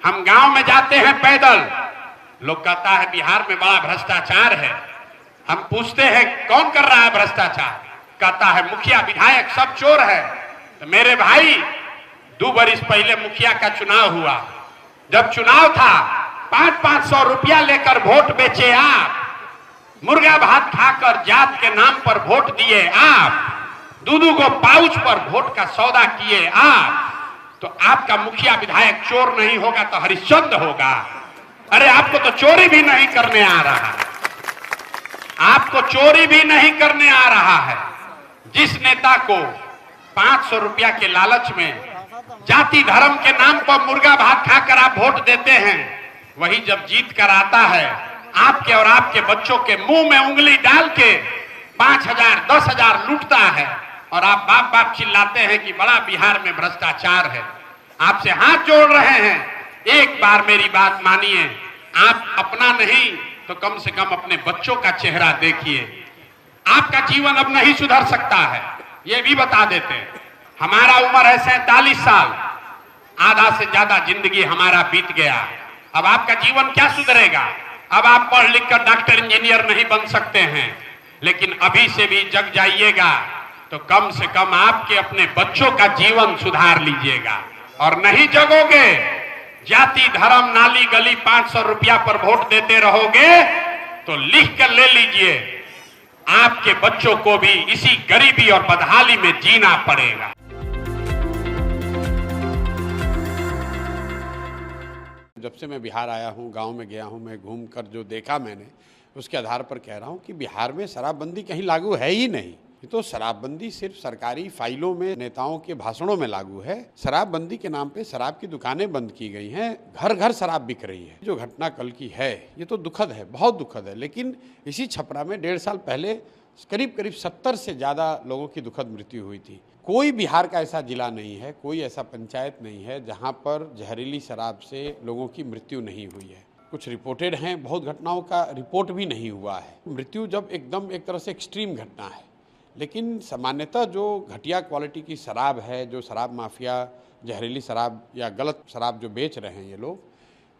हम गांव में जाते हैं पैदल, लोग कहता है बिहार में बड़ा भ्रष्टाचार है। हम पूछते हैं कौन कर रहा है भ्रष्टाचार, कहता है मुखिया विधायक सब चोर है। तो मेरे भाई 2 वर्ष पहले मुखिया का चुनाव हुआ, जब चुनाव था 500 रुपया लेकर वोट बेचे आप, मुर्गा भात खाकर जात के नाम पर वोट दिए आप, 2 को पाउच पर वोट का सौदा किए आप, तो आपका मुखिया विधायक चोर नहीं होगा तो हरिश्चंद्र होगा। अरे आपको तो चोरी भी नहीं करने आ रहा, आपको चोरी भी नहीं करने आ रहा है। जिस नेता को 500 रुपया के लालच में जाति धर्म के नाम पर मुर्गा भात खाकर आप वोट देते हैं, वही जब जीत कर आता है आपके और आपके बच्चों के मुंह में उंगली डाल के 5,000 10,000 लूटता है और आप बाप बाप चिल्लाते हैं कि बड़ा बिहार में भ्रष्टाचार है। आपसे हाथ जोड़ रहे हैं, एक बार मेरी बात मानिए, आप अपना नहीं तो कम से कम अपने बच्चों का चेहरा देखिए। आपका जीवन अब नहीं सुधर सकता है, ये भी बता देते हैं। हमारा उम्र है 47 साल, आधा से ज्यादा जिंदगी हमारा बीत गया। अब आपका जीवन क्या सुधरेगा? अब आप पढ़ लिख कर डॉक्टर इंजीनियर नहीं बन सकते हैं, लेकिन अभी से भी जग जाइएगा तो कम से कम आपके अपने बच्चों का जीवन सुधार लीजिएगा। और नहीं जगोगे, जाति धर्म नाली गली 500 रुपया पर वोट देते रहोगे तो लिख कर ले लीजिए, आपके बच्चों को भी इसी गरीबी और बदहाली में जीना पड़ेगा। जब से मैं बिहार आया हूँ, गांव में गया हूँ, मैं घूमकर जो देखा मैंने उसके आधार पर कह रहा हूँ कि बिहार में शराबबंदी कहीं लागू है ही नहीं। तो शराबबंदी सिर्फ सरकारी फाइलों में, नेताओं के भाषणों में लागू है। शराबबंदी के नाम पे शराब की दुकानें बंद की गई हैं, घर घर शराब बिक रही है। जो घटना कल की है ये तो दुखद है, बहुत दुखद है। लेकिन इसी छपरा में 1.5 साल पहले करीब 70 से ज़्यादा लोगों की दुखद मृत्यु हुई थी। कोई बिहार का ऐसा जिला नहीं है, कोई ऐसा पंचायत नहीं है जहाँ पर जहरीली शराब से लोगों की मृत्यु नहीं हुई है। कुछ रिपोर्टेड हैं, बहुत घटनाओं का रिपोर्ट भी नहीं हुआ है। मृत्यु जब एकदम एक तरह से एक्सट्रीम घटना है, लेकिन सामान्यतः जो घटिया क्वालिटी की शराब है, जो शराब माफिया जहरीली शराब या गलत शराब जो बेच रहे हैं ये लोग,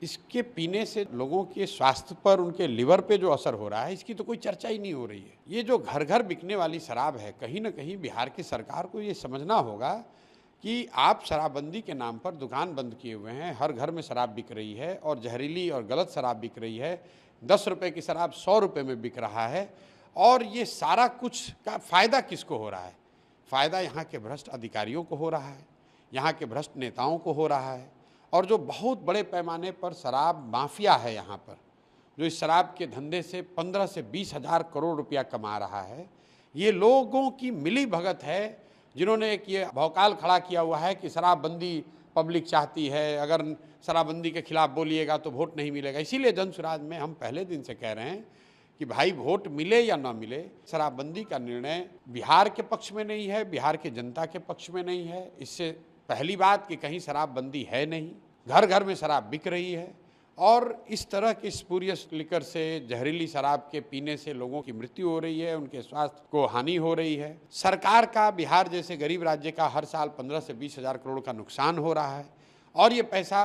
इसके पीने से लोगों के स्वास्थ्य पर, उनके लिवर पे जो असर हो रहा है, इसकी तो कोई चर्चा ही नहीं हो रही है। ये जो घर घर बिकने वाली शराब है, कहीं ना कहीं बिहार की सरकार को ये समझना होगा कि आप शराबबंदी के नाम पर दुकान बंद किए हुए हैं, हर घर में शराब बिक रही है और जहरीली और गलत शराब बिक रही है। 10 रुपये की शराब 100 रुपये में बिक रहा है। और ये सारा कुछ का फ़ायदा किसको हो रहा है? फ़ायदा यहाँ के भ्रष्ट अधिकारियों को हो रहा है, यहाँ के भ्रष्ट नेताओं को हो रहा है। और जो बहुत बड़े पैमाने पर शराब माफिया है यहाँ पर, जो इस शराब के धंधे से 15 से 20 हज़ार करोड़ रुपया कमा रहा है, ये लोगों की मिली भगत है, जिन्होंने एक ये भौकाल खड़ा किया हुआ है कि शराबबंदी पब्लिक चाहती है, अगर शराबबंदी के खिलाफ बोलिएगा तो वोट नहीं मिलेगा। इसीलिए जनसुराज में हम पहले दिन से कह रहे हैं कि भाई वोट मिले या ना मिले, शराबबंदी का निर्णय बिहार के पक्ष में नहीं है, बिहार की जनता के पक्ष में नहीं है। इससे पहली बात कि कहीं शराबबंदी है नहीं, घर घर में शराब बिक रही है और इस तरह की स्पूरियस लिकर से, जहरीली शराब के पीने से लोगों की मृत्यु हो रही है, उनके स्वास्थ्य को हानि हो रही है। सरकार का बिहार जैसे गरीब राज्य का हर साल 15 से 20 हज़ार करोड़ का नुकसान हो रहा है और ये पैसा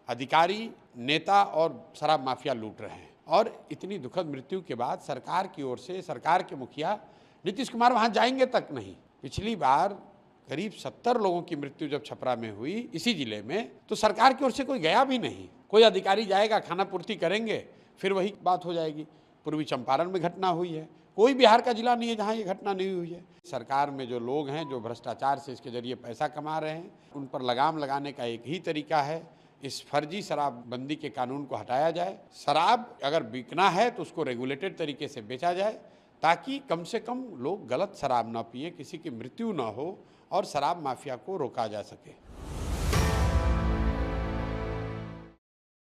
अधिकारी, नेता और शराब माफिया लूट रहे हैं। और इतनी दुखद मृत्यु के बाद सरकार की ओर से, सरकार के मुखिया नीतीश कुमार वहाँ जाएंगे तक नहीं। पिछली बार करीब 70 लोगों की मृत्यु जब छपरा में हुई इसी जिले में, तो सरकार की ओर से कोई गया भी नहीं। कोई अधिकारी जाएगा, खाना पूर्ति करेंगे, फिर वही बात हो जाएगी। पूर्वी चंपारण में घटना हुई है, कोई बिहार का जिला नहीं है जहाँ ये घटना नहीं हुई है। सरकार में जो लोग हैं, जो भ्रष्टाचार से इसके जरिए पैसा कमा रहे हैं, उन पर लगाम लगाने का एक ही तरीका है, इस फर्जी शराबबंदी के कानून को हटाया जाए। शराब अगर बिकना है तो उसको रेगुलेटेड तरीके से बेचा जाए, ताकि कम से कम लोग गलत शराब ना पिए, किसी की मृत्यु ना हो और शराब माफिया को रोका जा सके।